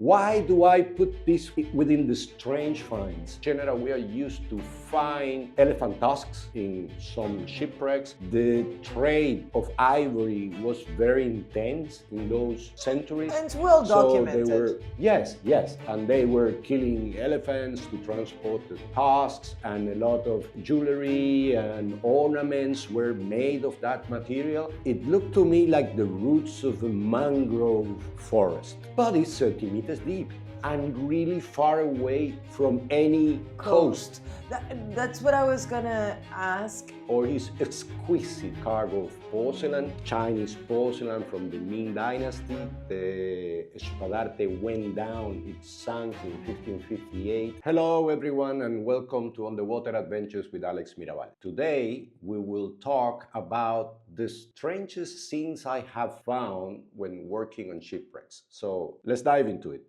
Why do I put this within the strange finds? In general, we are used to find elephant tusks in some shipwrecks. The trade of ivory was very intense in those centuries. And it's well documented. So they were, yes, and they were killing elephants to transport the tusks, and a lot of jewelry and ornaments were made of that material. It looked to me like the roots of a mangrove forest, but it's 30 meters deep and really far away from any coast. That's what I was gonna ask. Or his exquisite cargo of porcelain, Chinese porcelain from the Ming Dynasty. The Espadarte went down, it sank in 1558. Hello everyone and welcome to Underwater Adventures with Alex Mirabal. Today we will talk about the strangest things I have found when working on shipwrecks. So let's dive into it.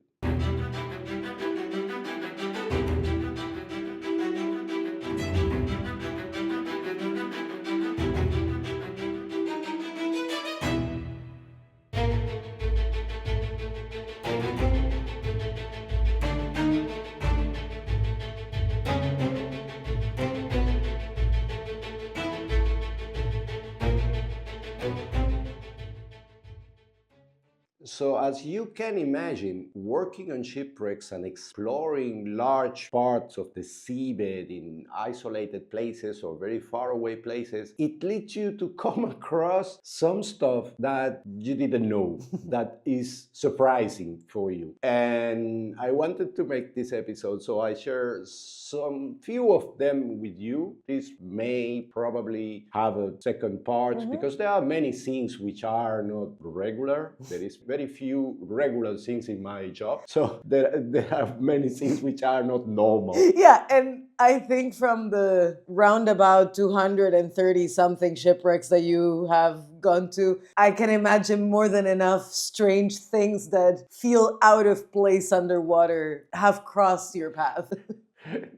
So as you can imagine, working on shipwrecks and exploring large parts of the seabed in isolated places or very far away places, it leads you to come across some stuff that you didn't know that is surprising for you. And I wanted to make this episode, so I share some few of them with you. This may probably have a second part because there are many things which are not regular. There is very few regular things in my job. So there are many things which are not normal. Yeah, and I think from the roundabout 230 something shipwrecks that you have gone to, I can imagine more than enough strange things that feel out of place underwater have crossed your path.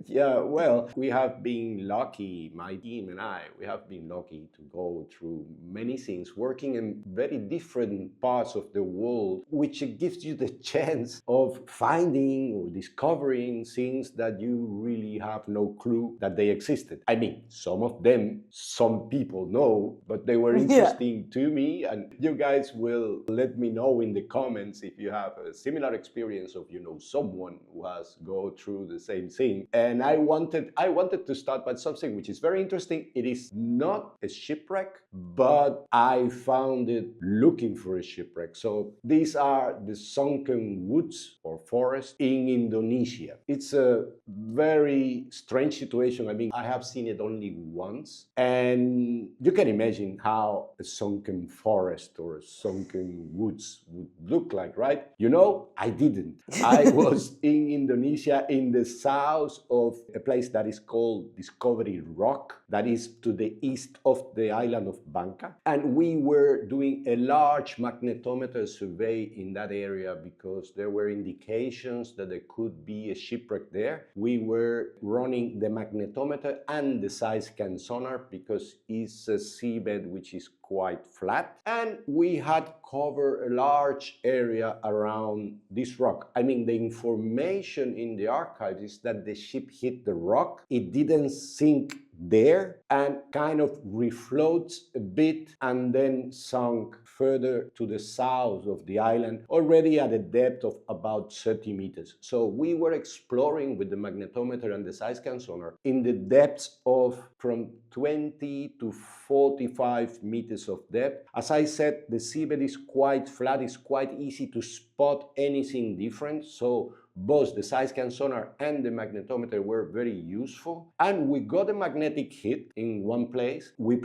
Yeah, well, we have been lucky, my team and I, we have been lucky to go through many things, working in very different parts of the world, which gives you the chance of finding or discovering things that you really have no clue that they existed. I mean, some of them, some people know, but they were interesting to me, and you guys will let me know in the comments if you have a similar experience of, someone who has gone through the same thing. And I wanted to start by something which is very interesting. It is not a shipwreck, but I found it looking for a shipwreck. So these are the sunken woods or forest in Indonesia. It's a very strange situation. I mean, I have seen it only once, and you can imagine how a sunken forest or a sunken woods would look like, right? I didn't. I was in Indonesia in the south of a place that is called Discovery Rock, that is to the east of the island of Bangka. And we were doing a large magnetometer survey in that area because there were indications that there could be a shipwreck there. We were running the magnetometer and the side scan sonar because it's a seabed which is quite flat, and we had covered a large area around this rock. I mean, the information in the archives is that the ship hit the rock, it didn't sink there, and kind of refloats a bit and then sunk further to the south of the island, already at a depth of about 30 meters. So we were exploring with the magnetometer and the side scan sonar in the depths of from 20 to 45 meters of depth. As I said, the seabed is quite flat, it's quite easy to spot anything different. So both the side scan sonar and the magnetometer were very useful. And we got a magnetic hit in one place. We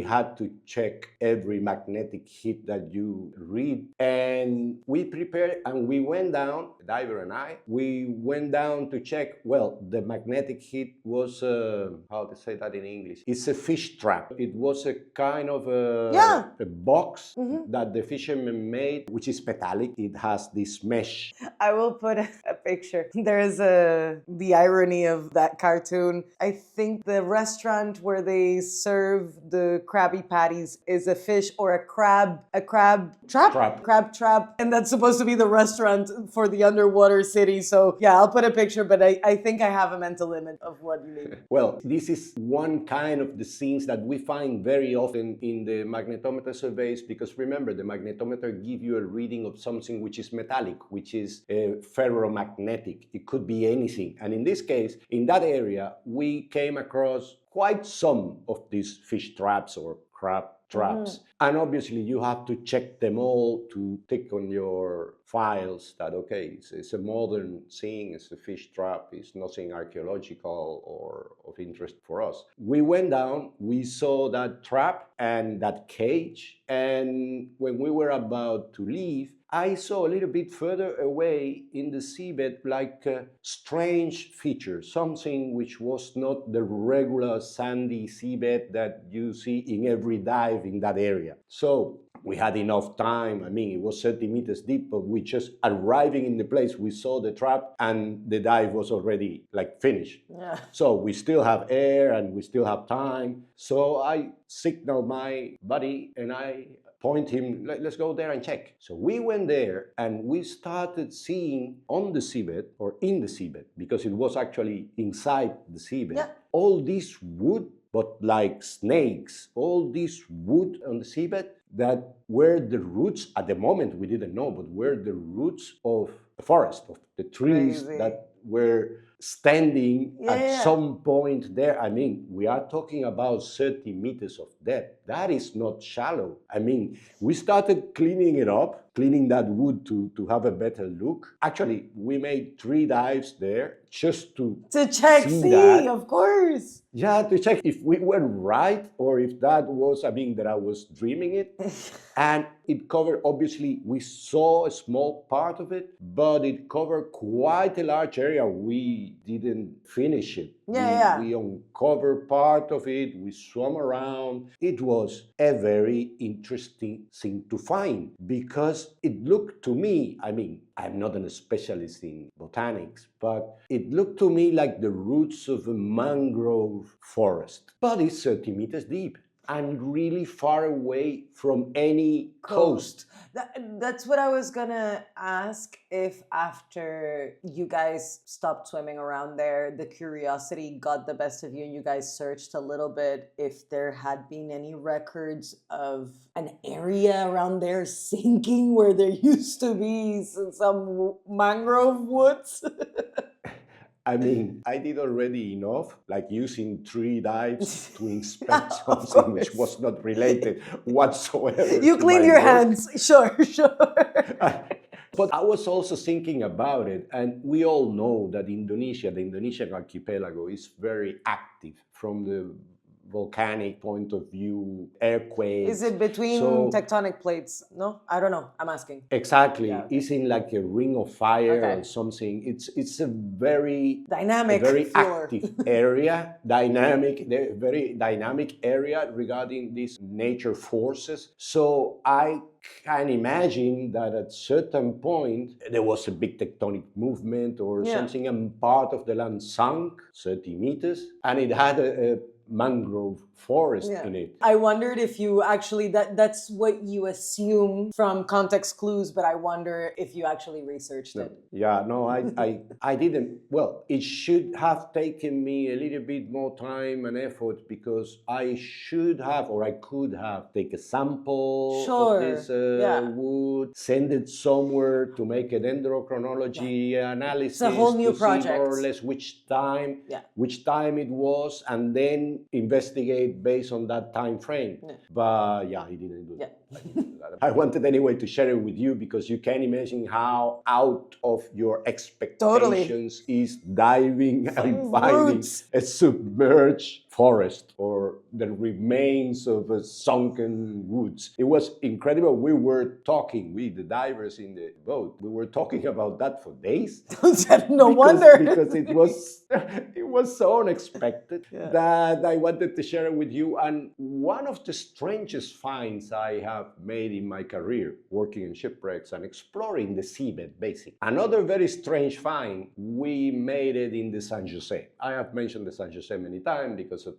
had to check every magnetic hit that you read. And we prepared and we went down, the diver and I, we went down to check, well, the magnetic hit was, how to say that in English? It's a fish trap. It was a kind of a box that the fishermen made, which is metallic. It has this mesh. I will put a picture. There's the irony of that cartoon. I think the restaurant where they serve the Krabby Patties is a fish or a crab trap? Crab trap. And that's supposed to be the restaurant for the underwater city. So yeah, I'll put a picture, but I think I have a mental image of what you mean. Well, this is one kind of the scenes that we find very often in the magnetometer surveys, because remember, the magnetometer gives you a reading of something which is metallic, which is ferromagnetic. It could be anything. And in this case, in that area, we came across quite some of these fish traps or crab traps. And obviously you have to check them all to tick on your files that, okay, it's a modern thing, it's a fish trap, it's nothing archaeological or of interest for us. We went down, we saw that trap and that cage, and when we were about to leave, I saw a little bit further away in the seabed like a strange feature, something which was not the regular sandy seabed that you see in every dive in that area. So we had enough time. I mean, it was 30 meters deep, but we just arriving in the place, we saw the trap and the dive was already like finished. Yeah. So we still have air and we still have time. So I signaled my buddy and I point him, let's go there and check. So we went there and we started seeing on the seabed, or in the seabed, because it was actually inside the seabed, all this wood, but like snakes, all this wood on the seabed that were the roots, at the moment we didn't know, but were the roots of the forest, of the trees that were standing at some point there. I mean, we are talking about 30 meters of depth. That is not shallow. I mean, we started cleaning it up, cleaning that wood to have a better look. Actually, we made 3 dives there just to check, see that. Of course. Yeah, to check if we were right or if that was, I mean, that I was dreaming it. And it covered, obviously, we saw a small part of it, but it covered quite a large area. We didn't finish it. We uncovered part of it, we swam around. It was a very interesting thing to find because it looked to me, I mean, I'm not a specialist in botanics, but it looked to me like the roots of a mangrove forest. But it's 30 meters deep and really far away from any coast. That's what I was gonna ask, if after you guys stopped swimming around there, the curiosity got the best of you and you guys searched a little bit, if there had been any records of an area around there sinking where there used to be some mangrove woods. I mean, I did already enough, like using 3 dives to inspect something which was not related whatsoever. You cleaned your hands, sure. But I was also thinking about it, and we all know that Indonesia, the Indonesian archipelago, is very active from the volcanic point of view, earthquakes. Is it between tectonic plates? No, I don't know. I'm asking. Exactly. Yeah. It's in like a ring of fire or something. It's a very dynamic, very active area, very dynamic area regarding these nature forces. So I can imagine that at certain point there was a big tectonic movement or something, and part of the land sunk 30 meters, and it had a mangrove forest in it. I wondered if you actually, that's what you assume from context clues, but I wonder if you actually researched it. Yeah, no, I didn't. Well, it should have taken me a little bit more time and effort, because I should have, or I could have, take a sample of this wood, send it somewhere to make a dendrochronology analysis. It's a whole new project. See more or less which time it was, and then investigate based on that time frame. But yeah, he didn't do that. I wanted anyway to share it with you, because you can imagine how out of your expectations is diving and finding a submerged forest or the remains of a sunken woods. It was incredible. We were talking, we, the divers in the boat, we were talking about that for days. No wonder. Because it was so unexpected that I wanted to share it with you. And one of the strangest finds I have made in my career, working in shipwrecks and exploring the seabed, basically. Another very strange find, we made it in the San Jose. I have mentioned the San Jose many times because of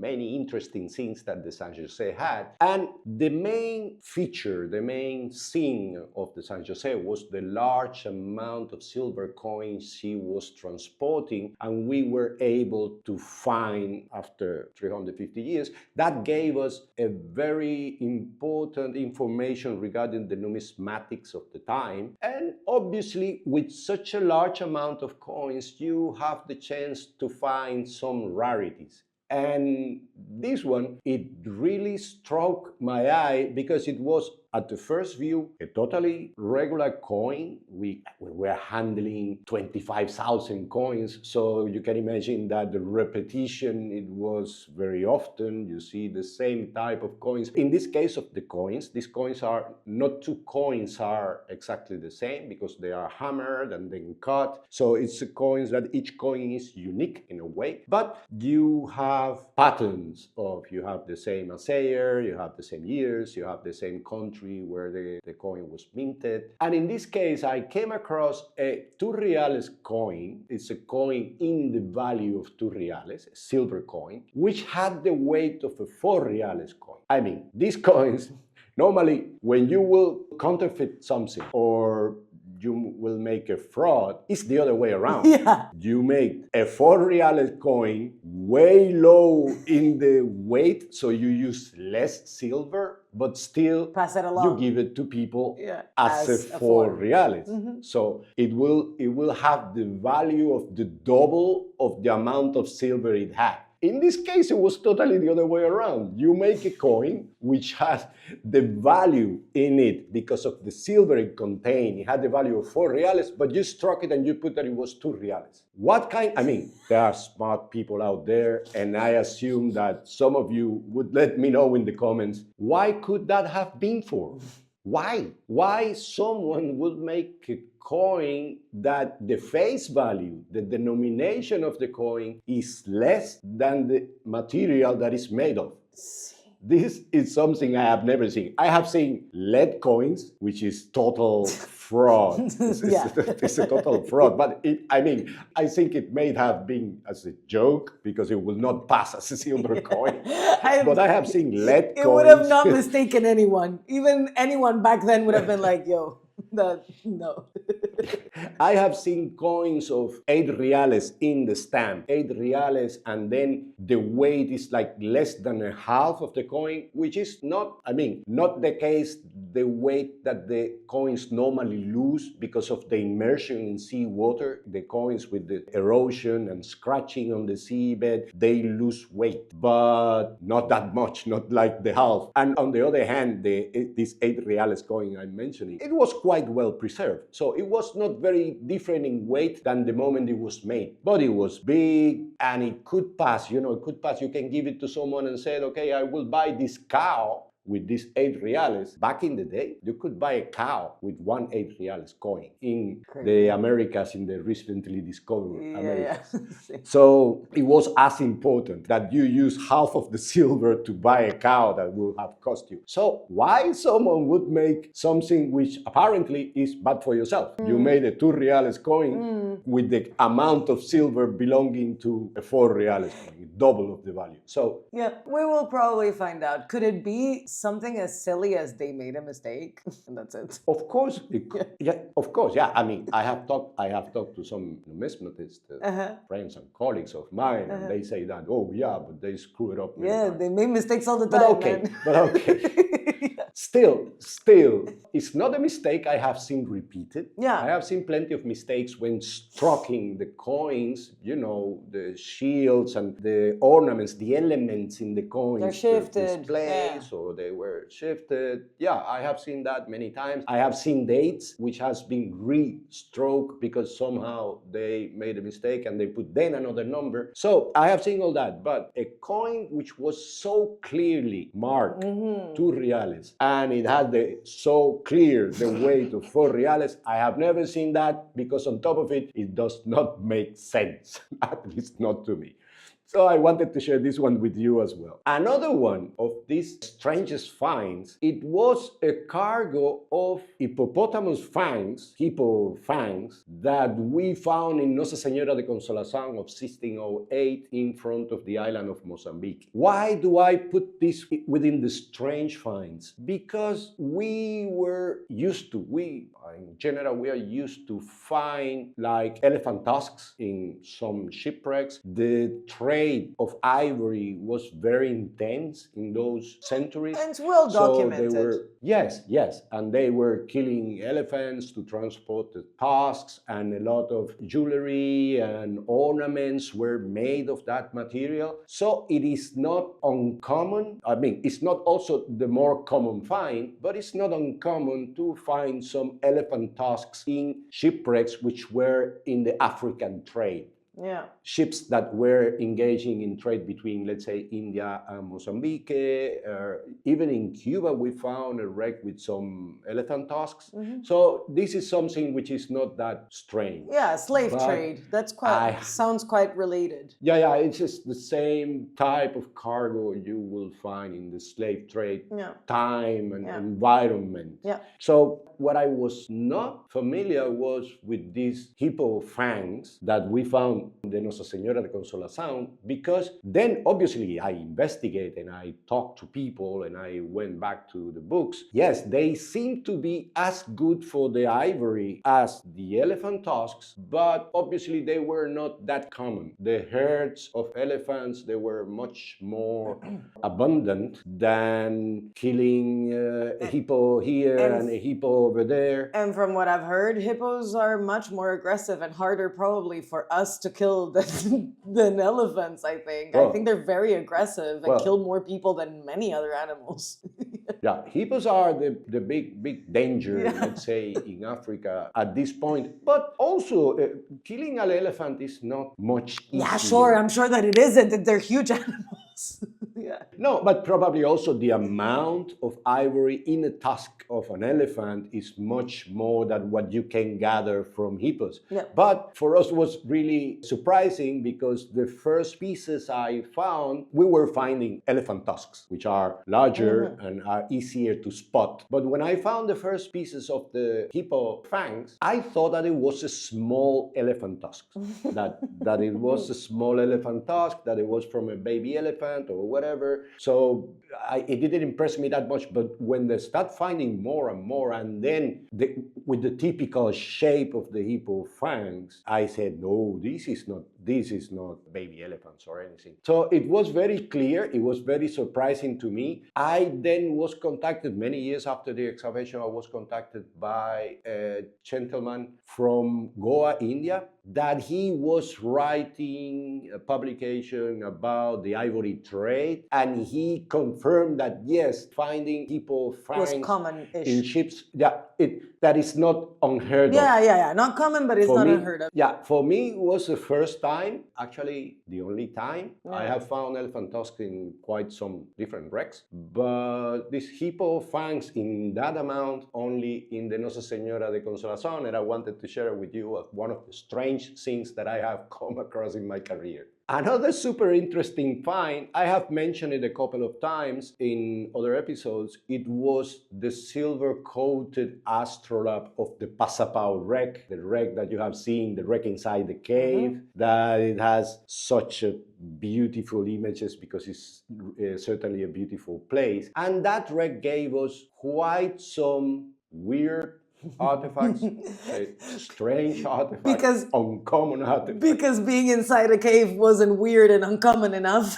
many interesting things that the San Jose had. And the main feature, the main thing of the San Jose was the large amount of silver coins she was transporting, and we were able to find, after 350 years, that gave us a very important information regarding the numismatics of the time. And obviously, with such a large amount of coins, you have the chance to find some rarities. And this one, it really struck my eye because it was, at the first view, a totally regular coin. We were handling 25,000 coins, so you can imagine that the repetition, it was very often. You see the same type of coins. In this case of the coins, these coins are, not two coins are exactly the same because they are hammered and then cut. So it's coins that each coin is unique in a way, but you have patterns of, you have the same assayer, you have the same years, you have the same country where the coin was minted. And in this case, I came across a 2 reales coin. It's a coin in the value of 2 reales, a silver coin, which had the weight of a 4 reales coin. I mean, these coins, normally when you will counterfeit something or you will make a fraud, it's the other way around. Yeah. You make a 4 reales coin way low in the weight, so you use less silver, but still pass it along. You give it to people as a 4 reales. Mm-hmm. So it will have the value of the double of the amount of silver it had. In this case, it was totally the other way around. You make a coin which has the value in it because of the silver it contained. It had the value of 4 reales, but you struck it and you put that it was 2 reales. What kind? I mean, there are smart people out there, and I assume that some of you would let me know in the comments, why could that have been for? Why? Why someone would make a coin that the face value, the denomination of the coin, is less than the material that is made of? This is something I have never seen. I have seen lead coins, which is total fraud. It's a total fraud. But I think it may have been as a joke because it will not pass as a silver coin. But I have seen lead coins. It would have not mistaken anyone. Even anyone back then would have been like, yo, no. I have seen coins of 8 reales in the stamp, 8 reales, and then the weight is like less than a half of the coin, which is not the case, the weight that the coins normally lose because of the immersion in seawater. The coins with the erosion and scratching on the seabed, they lose weight, but not that much, not like the half. And on the other hand, this 8 reales coin I'm mentioning, it was quite well preserved. So it was not very different in weight than the moment it was made, but it was big and it could pass, it could pass. You can give it to someone and say, okay, I will buy this cow with these 8 reales. Back in the day, you could buy a cow with 1 8 reales coin in the Americas, in the recently discovered Americas. So it was as important that you use half of the silver to buy a cow that will have cost you. So why someone would make something which apparently is bad for yourself? You made a 2 reales coin with the amount of silver belonging to a 4 reales coin, double of the value. So yeah, we will probably find out. Could it be something as silly as they made a mistake and that's it? Of course, of course. I have talked to some numismatists, friends and colleagues of mine, and they say that, but they screw it up. Yeah, they made mistakes all the time. But okay. Still, it's not a mistake I have seen repeated. Yeah. I have seen plenty of mistakes when striking the coins, you know, the shields and the ornaments, the elements in the coins. They're shifted. Displays, or they were shifted. Yeah, I have seen that many times. I have seen dates which has been re-stroked because somehow they made a mistake and they put then another number. So I have seen all that, but a coin which was so clearly marked 2 reales and it had so clear the weight of 4 reales, I have never seen that, because on top of it, it does not make sense, at least not to me. So I wanted to share this one with you as well. Another one of these strangest finds, it was a cargo of hippopotamus fangs, hippo fangs, that we found in Nossa Senhora de Consolação of 1608 in front of the island of Mozambique. Why do I put this within the strange finds? Because we were used to, in general, we are used to find like elephant tusks in some shipwrecks. The trade of ivory was very intense in those centuries. And it's well documented. So yes, and they were killing elephants to transport the tusks, and a lot of jewelry and ornaments were made of that material. So it is not uncommon. I mean, it's not also the more common find, but it's not uncommon to find some elephant tusks in shipwrecks which were in the African trade. Yeah. Ships that were engaging in trade between, let's say, India and Mozambique. Even in Cuba, we found a wreck with some elephant tusks. So this is something which is not that strange. Yeah, slave trade. That's sounds quite related. Yeah, it's just the same type of cargo you will find in the slave trade time and environment. Yeah. So what I was not familiar was with these hippo fangs that we found in the Nossa Senhora de Consolação, because then obviously I investigated and I talked to people and I went back to the books. Yes, they seem to be as good for the ivory as the elephant tusks, but obviously they were not that common. The herds of elephants, they were much more abundant than killing a hippo here and a hippo over there. And from what I've heard, hippos are much more aggressive and harder probably for us to kill than elephants, I think. I think they're very aggressive and kill more people than many other animals. Yeah, hippos are the big danger, let's say, in Africa at this point. But also, killing an elephant is not much easier. Yeah, sure. I'm sure that it isn't. They're huge animals. Yeah. No, but probably also the amount of ivory in a tusk of an elephant is much more than what you can gather from hippos. Yeah. But for us, it was really surprising because the first pieces I found, we were finding elephant tusks, which are larger and are easier to spot. But when I found the first pieces of the hippo fangs, I thought that it was a small elephant tusk, that it was a small elephant tusk, that it was from a baby elephant or whatever. So it didn't impress me that much. But when they start finding more and more, and then with the typical shape of the hippo fangs, I said, no, this is not baby elephants or anything. So it was very clear. It was very surprising to me. I then was contacted many years after the excavation. I was contacted by a gentleman from Goa, India, that he was writing a publication about the ivory trade, and he confirmed that yes, finding hippo fangs was common-ish in ships, that is not unheard of. Yeah, not common, but it's not unheard of. Yeah, for me it was the first time, actually the only time, I have found elephant tusks in quite some different wrecks, but this hippo fangs in that amount only in the Nossa Senhora de Consolação, and I wanted to share it with you as one of the strange things that I have come across in my career. Another super interesting find, I have mentioned it a couple of times in other episodes, it was the silver-coated astrolabe of the Pasapao wreck, the wreck that you have seen, the wreck inside the cave, that it has such a beautiful images because it's certainly a beautiful place. And that wreck gave us quite some weird artifacts, strange artifacts, uncommon artifacts. Because being inside a cave wasn't weird and uncommon enough.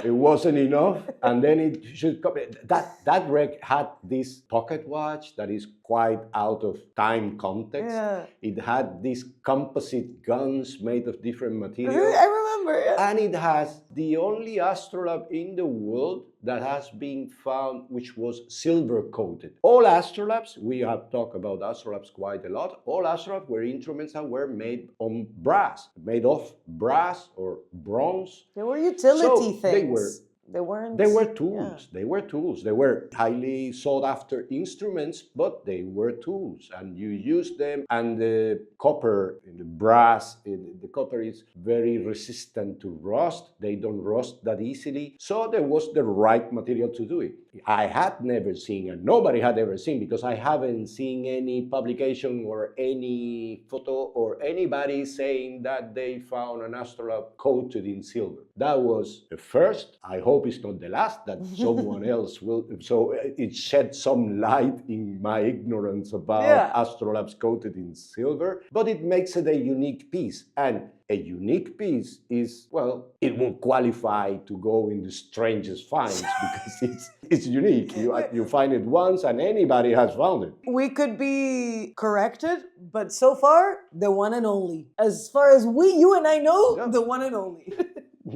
It wasn't enough, and then it should come. That wreck had this pocket watch that is quite out of time context. Yeah. It had these composite guns made of different materials. I remember, yeah. And it has the only astrolabe in the world that has been found which was silver coated. All astrolabes, we have talked about astrolabes quite a lot, all astrolabes were instruments that were made on brass, made of brass or bronze. They were utility things. They were tools. Yeah. They were tools. They were highly sought after instruments, but they were tools, and you use them. And the copper, the brass, the copper is very resistant to rust. They don't rust that easily. So there was the right material to do it. I had never seen, and nobody had ever seen, because I haven't seen any publication or any photo or anybody saying that they found an astrolabe coated in silver. That was the first. I hope it's not the last, that someone else will. So it shed some light in my ignorance about astrolabes coated in silver, but it makes it a unique piece. And a unique piece is, well, it won't qualify to go in the strangest finds because it's unique. You find it once and anybody has found it. We could be corrected, but so far, the one and only. As far as you and I know, the one and only.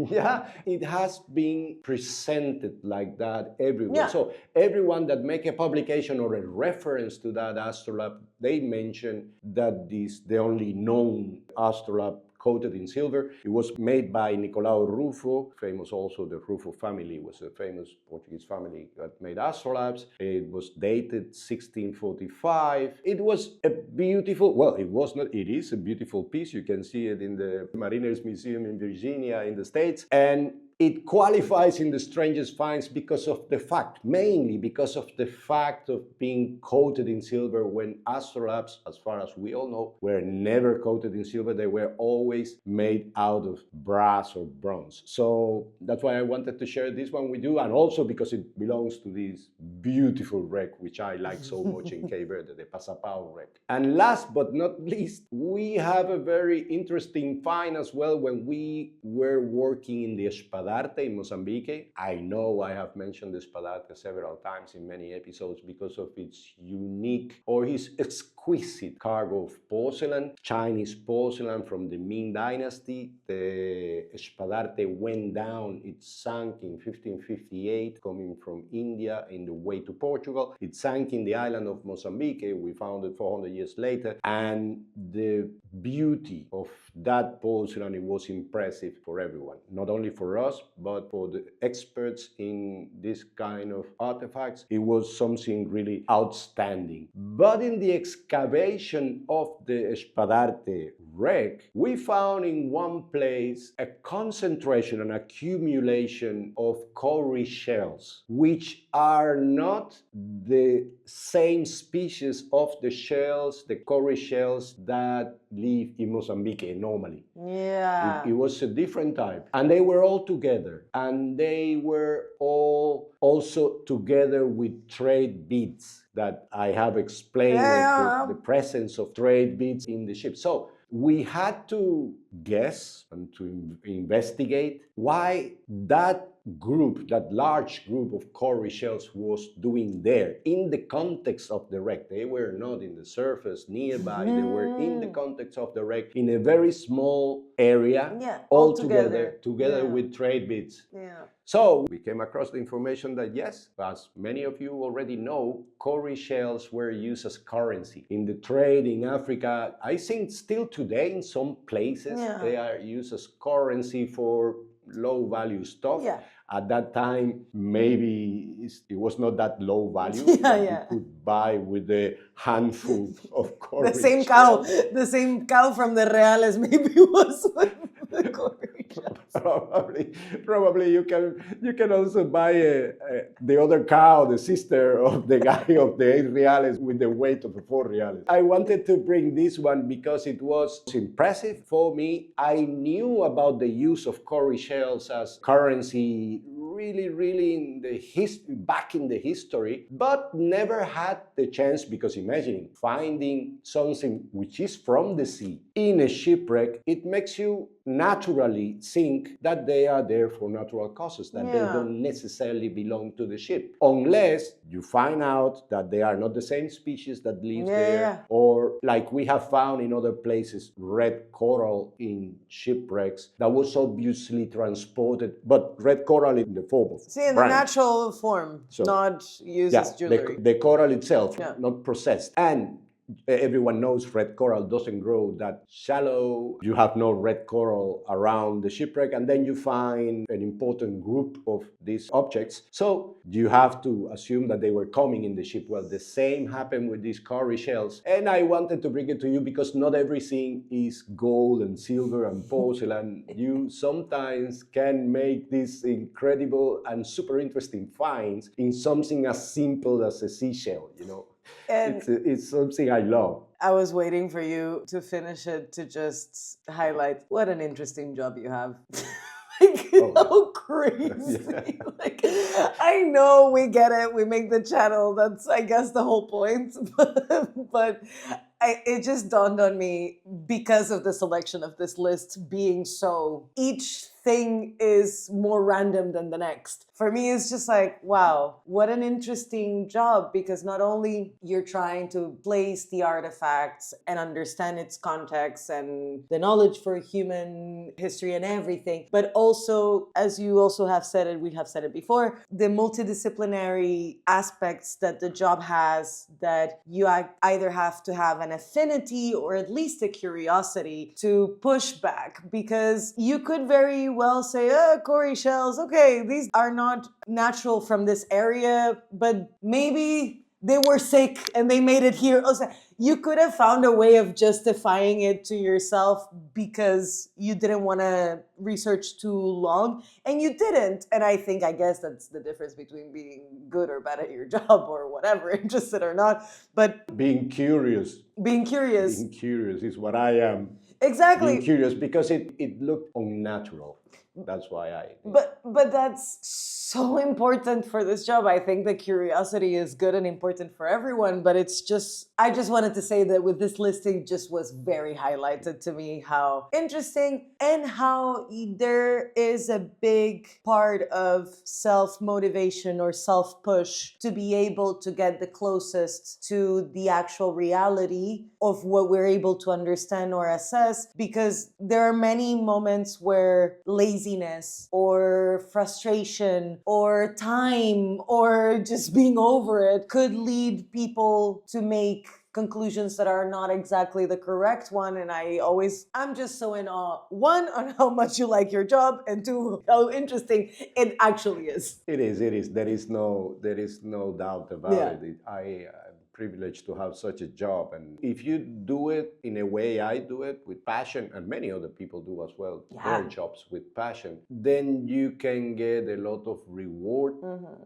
Yeah, it has been presented like that everywhere. Yeah. So everyone that make a publication or a reference to that astrolabe, they mention that this the only known astrolabe coated in silver. It was made by Nicolao Rufo, famous also. The Rufo family was a famous Portuguese family that made astrolabes. It was dated 1645. It was a beautiful, well, it was not, it is a beautiful piece. You can see it in the Mariners Museum in Virginia in the States. And it qualifies in the strangest finds because of the fact, mainly because of the fact of being coated in silver, when astrolabes, as far as we all know, were never coated in silver. They were always made out of brass or bronze. So that's why I wanted to share this one with you, and also because it belongs to this beautiful wreck, which I like so much in Cape Verde, the Pasapao wreck. And last but not least, we have a very interesting find as well when we were working in the Espadarte in Mozambique. I know I have mentioned the Espadarte several times in many episodes because of its unique or its exquisite cargo of porcelain, Chinese porcelain from the Ming Dynasty. The Espadarte went down, it sank in 1558, coming from India in the way to Portugal. It sank in the island of Mozambique. We found it 400 years later, and the beauty of that porcelain, it was impressive for everyone, not only for us, but for the experts in this kind of artifacts. It was something really outstanding. But in the excavation of the Espadarte wreck, we found in one place a concentration, an accumulation of cowrie shells, which are not the same species of the shells, the cowrie shells that live in Mozambique normally. Yeah. It was a different type. And they were all together. And they were all also together with trade beads that I have explained, the presence of trade beads in the ship. So we had to guess and to investigate why that group, that large group of cowrie shells was doing there in the context of the wreck. They were not in the surface nearby, they were in the context of the wreck in a very small area, all together with trade beads. Yeah. So we came across the information that yes, as many of you already know, cowrie shells were used as currency in the trade in Africa. I think still today in some places they are used as currency for low value stuff. Yeah. At that time, maybe it was not that low value. You could buy with a handful of cowrie. The same cow from the Reales maybe was with the cowrie. Probably you can also buy the other cow, the sister of the guy of the 8 reales with the weight of the 4 reales. I wanted to bring this one because it was impressive for me. I knew about the use of cowrie shells as currency really in the back in the history, but never had the chance, because imagine finding something which is from the sea in a shipwreck, it makes you naturally think that they are there for natural causes, that they don't necessarily belong to the ship, unless you find out that they are not the same species that lives there, or like we have found in other places, red coral in shipwrecks that was obviously transported, but red coral in the form of in the natural form, so, not used as jewelry. The coral itself, not processed. And everyone knows red coral doesn't grow that shallow. You have no red coral around the shipwreck, and then you find an important group of these objects. So you have to assume that they were coming in the ship. Well, the same happened with these cowrie shells. And I wanted to bring it to you because not everything is gold and silver and porcelain. You sometimes can make these incredible and super interesting finds in something as simple as a seashell, you know. And it's something I love. I was waiting for you to finish it to just highlight what an interesting job you have. How crazy. Like, I know we get it. We make the channel. That's, I guess, the whole point. But it just dawned on me, because of the selection of this list being so, each thing is more random than the next. For me, it's just like, wow, what an interesting job, because not only you're trying to place the artifacts and understand its context and the knowledge for human history and everything, but also, as you also have said it, we have said it before, the multidisciplinary aspects that the job has, that you either have to have an affinity or at least a curiosity to push back, because you could very well say, cowrie shells, okay, these are not natural from this area, but maybe they were sick and they made it here. Also, you could have found a way of justifying it to yourself because you didn't want to research too long, and you didn't. And I guess that's the difference between being good or bad at your job or whatever, interested or not. But being curious. Being curious. Being curious is what I am. Exactly. Being curious because it looked unnatural. That's why I... But that's so important for this job. I think the curiosity is good and important for everyone, but it's just, I just wanted to say that with this listing just was very highlighted to me how interesting, and how there is a big part of self-motivation or self-push to be able to get the closest to the actual reality of what we're able to understand or assess, because there are many moments where laziness or frustration or time or just being over it could lead people to make conclusions that are not exactly the correct one. And I'm just so in awe, one, on how much you like your job, and two, how interesting it actually is. It is. There is no doubt about it. I privileged to have such a job, and if you do it in a way I do it, with passion, and many other people do as well, their jobs with passion, then you can get a lot of reward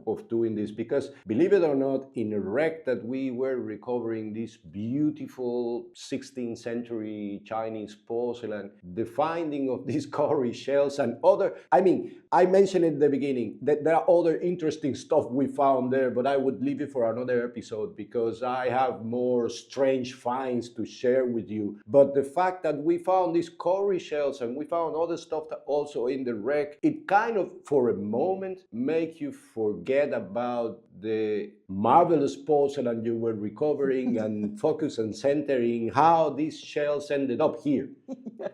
of doing this. Because believe it or not, in a wreck that we were recovering this beautiful 16th century Chinese porcelain, the finding of these cowrie shells and other, I mentioned in the beginning that there are other interesting stuff we found there, but I would leave it for another episode because I have more strange finds to share with you. But the fact that we found these cowrie shells and we found other stuff that also in the wreck, it kind of, for a moment, make you forget about the marvelous porcelain you were recovering and focus on centering how these shells ended up here.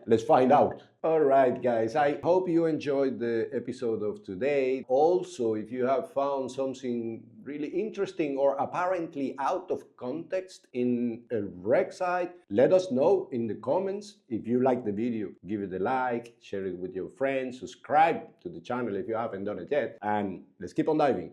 Let's find out. All right, guys, I hope you enjoyed the episode of today. Also, if you have found something really interesting or apparently out of context in a wreck site, let us know in the comments. If you like the video, give it a like, share it with your friends, subscribe to the channel if you haven't done it yet, and let's keep on diving.